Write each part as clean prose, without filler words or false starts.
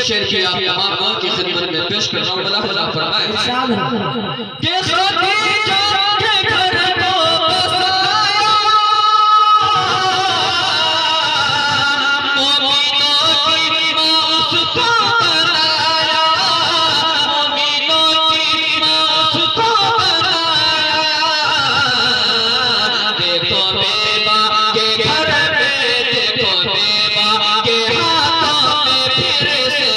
शेर की आप तमाम की खिदमत में पेश कर रहा हूं। अल्लाह ताला फरमाए कि खदीजा के घर को बसाया, मोमिनों की मां उसको बनाया, मोमिनों की मां उसको बनाया। देखो बेबा के घर में, देखो बेबा के हाथों में फिर से,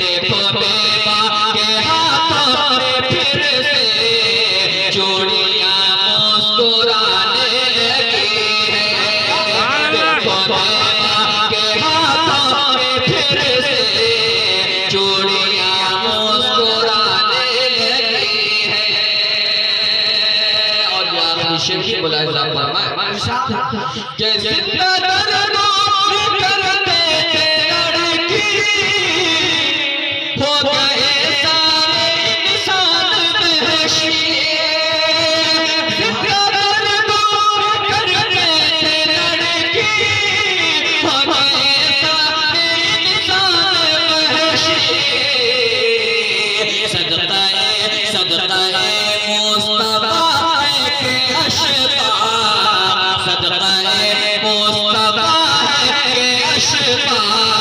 देखो बेबा के हाथों में फिर से चूड़ियां मुस्कुराने लगी है। देखो बेबा के हाथों में फिर से चूड़ियां मुस्कुराने लगी है। और ये आखिरी शेर की मुलाहिजा फरमाए कि जिंदा दर्दों करते थे लड़की, हो गए सारे इंसान महशूर। जिंदा दर्दों करते थे लड़की, हो गए सारे इंसान महशूर। सदक़ाए मुस्तफा के अशफाक़, सदक़ाए मुस्तफा के अशफाक़।